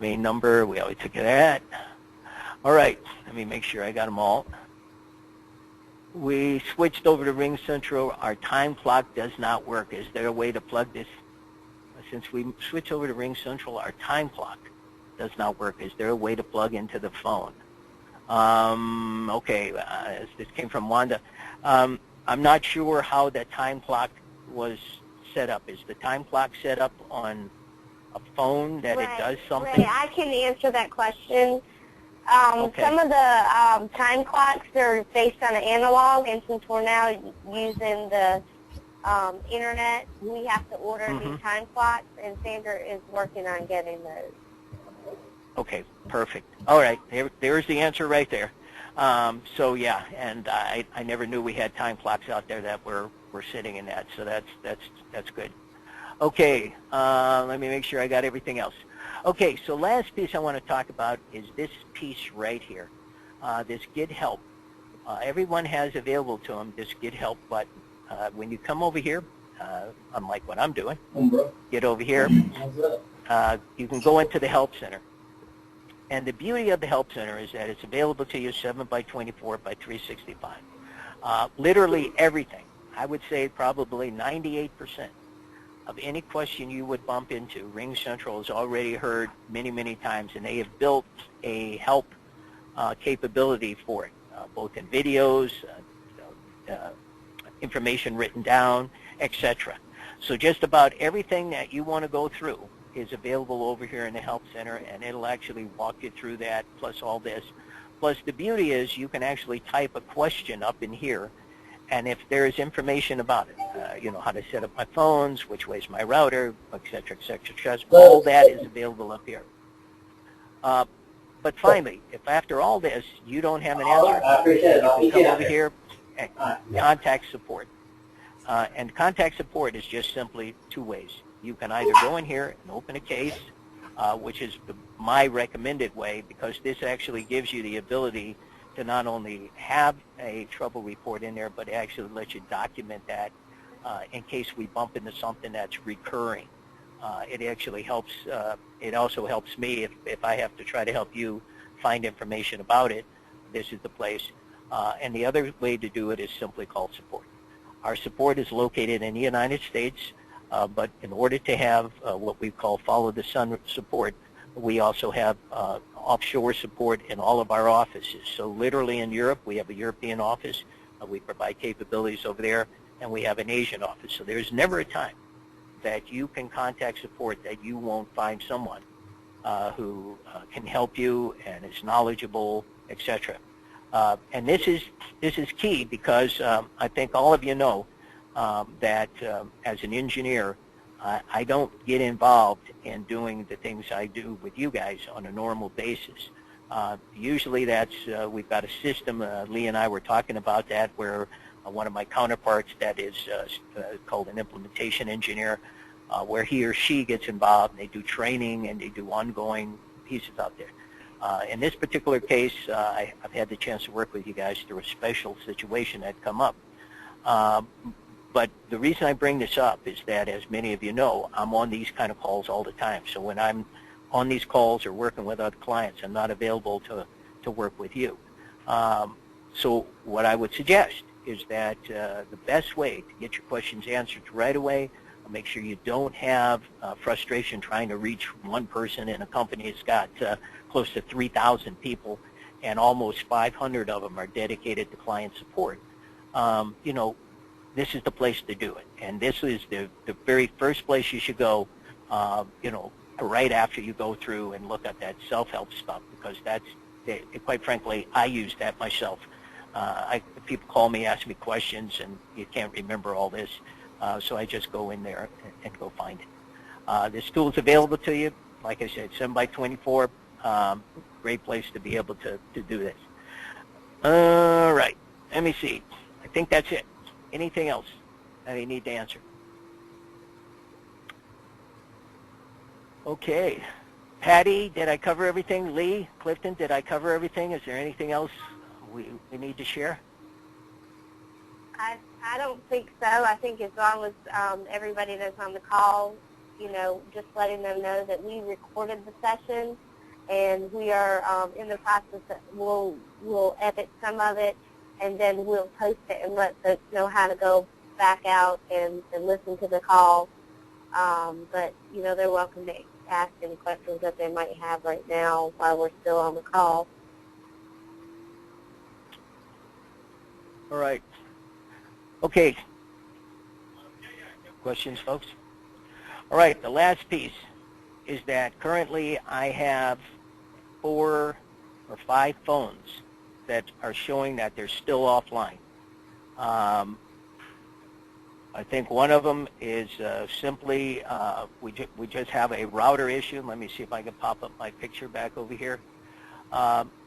Main number, we always took that. All right, let me make sure I got them all. We switched over to RingCentral. Our time clock does not work. Is there a way to plug this? Since we switched over to RingCentral, our time clock does not work. Is there a way to plug into the phone? Okay, this came from Wanda. I'm not sure how the time clock was set up. Is the time clock set up on a phone that it does something? Right, I can answer that question. Some of the time clocks are based on an analog, and since we're now using the internet, we have to order new time clocks, and Sandra is working on getting those. Okay, perfect. All right, there's the answer right there. So yeah, and I never knew we had time clocks out there that we're sitting in that, so that's good. Okay, let me make sure I got everything else. Okay, so last piece I want to talk about is this piece right here, this Get Help. Everyone has available to them this Get Help button. When you come over here, unlike what I'm doing, get over here, you can go into the Help Center. And the beauty of the Help Center is that it's available to you 7 by 24 by 365. Literally everything. I would say probably 98% of any question you would bump into, RingCentral has already heard many, many times, and they have built a help capability for it, both in videos, information written down, etc. So just about everything that you want to go through is available over here in the Help Center, and it'll actually walk you through that, plus all this. Plus the beauty is you can actually type a question up in here, and if there's information about it, how to set up my phones, which way's my router, et cetera, all that is available up here. But finally, if after all this you don't have an answer, you can come over here and contact support. And contact support is just simply two ways. You can either go in here and open a case, which is my recommended way, because this actually gives you the ability to not only have a trouble report in there, but actually let you document that in case we bump into something that's recurring. It actually helps, it also helps me if I have to try to help you find information about it. This is the place. And the other way to do it is simply call support. Our support is located in the United States, but in order to have what we call follow the sun support, we also have offshore support in all of our offices. So literally in Europe, we have a European office. We provide capabilities over there. and we have an Asian office. So there's never a time that you can contact support that you won't find someone who can help you and is knowledgeable, etc. And this is key because I think all of you know that as an engineer, I don't get involved in doing the things I do with you guys on a normal basis. Usually that's, we've got a system, Lee and I were talking about that, where one of my counterparts that is called an implementation engineer, where he or she gets involved and they do training and they do ongoing pieces out there. In this particular case, I've had the chance to work with you guys through a special situation that come up. But the reason I bring this up is that, as many of you know, I'm on these kind of calls all the time. So when I'm on these calls or working with other clients, I'm not available to work with you. So what I would suggest is that the best way to get your questions answered right away, make sure you don't have frustration trying to reach one person in a company that's got close to 3,000 people, and almost 500 of them are dedicated to client support. You know, this is the place to do it, and this is the very first place you should go, you know, right after you go through and look at that self-help stuff, because that's, quite frankly, I use that myself. People call me, ask me questions, and you can't remember all this, so I just go in there and go find it. This tool is available to you, like I said, 7x24, great place to be able to do this. All right, let me see. I think that's it. Anything else that you need to answer? Okay. Patty, did I cover everything? Lee, Clifton, did I cover everything? Is there anything else we need to share? I don't think so. I think as long as everybody that's on the call, you know, just letting them know that we recorded the session, and we are in the process that we'll edit some of it, and then we'll post it and let folks know how to go back out and listen to the call. But, you know, they're welcome to ask any questions that they might have right now while we're still on the call. All right. Okay. Questions, folks? All right, the last piece is that currently I have 4 or 5 phones that are showing that they're still offline. I think one of them is simply we just have a router issue. Let me see if I can pop up my picture back over here.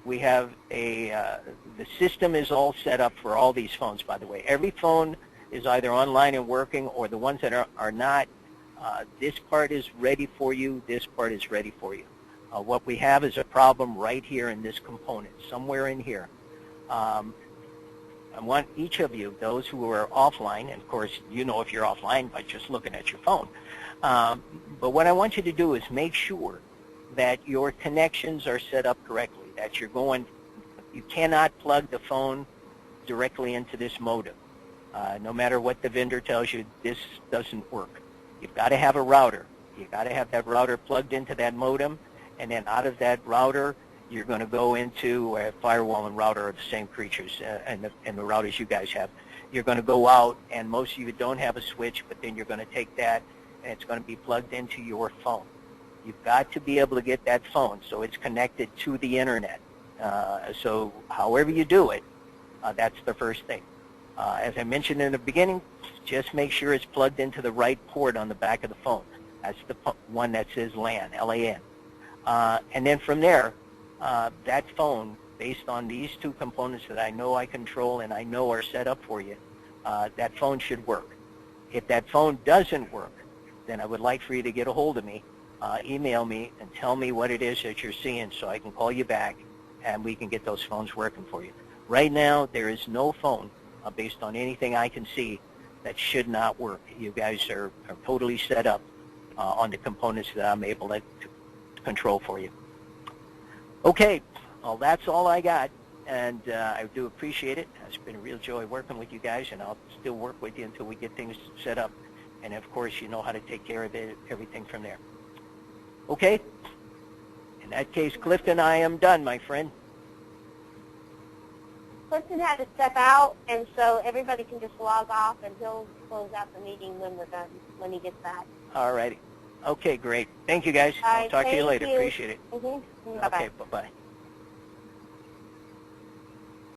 We have the system is all set up for all these phones, by the way. Every phone is either online and working, or the ones that are not, this part is ready for you, this part is ready for you. What we have is a problem right here in this component, somewhere in here. I want each of you, those who are offline, and of course you know if you're offline by just looking at your phone, but what I want you to do is make sure that your connections are set up correctly, that you're going, you cannot plug the phone directly into this modem. No matter what the vendor tells you, this doesn't work. You've got to have a router. You've got to have that router plugged into that modem, and then out of that router, you're going to go into a firewall and router are the same creatures, and the routers you guys have. You're going to go out, and most of you don't have a switch, but then you're going to take that, and it's going to be plugged into your phone. You've got to be able to get that phone so it's connected to the internet. So however you do it, that's the first thing. As I mentioned in the beginning, just make sure it's plugged into the right port on the back of the phone. That's the one that says LAN, L-A-N. And then from there, that phone, based on these 2 components that I know I control and I know are set up for you, that phone should work. If that phone doesn't work, then I would like for you to get a hold of me, email me, and tell me what it is that you're seeing so I can call you back and we can get those phones working for you. Right now, there is no phone, based on anything I can see, that should not work. You guys are totally set up on the components that I'm able to control for you. Okay, well, that's all I got, and I do appreciate it. It's been a real joy working with you guys, and I'll still work with you until we get things set up. And, of course, you know how to take care of it, everything from there. Okay? In that case, Clifton, I am done, my friend. Clifton had to step out, and so everybody can just log off, and he'll close out the meeting when we're done, when he gets back. All righty. Okay, great. Thank you, guys. All I'll right, talk to you thank later. you. Appreciate it. Mm-hmm. Bye-bye. Okay, bye-bye.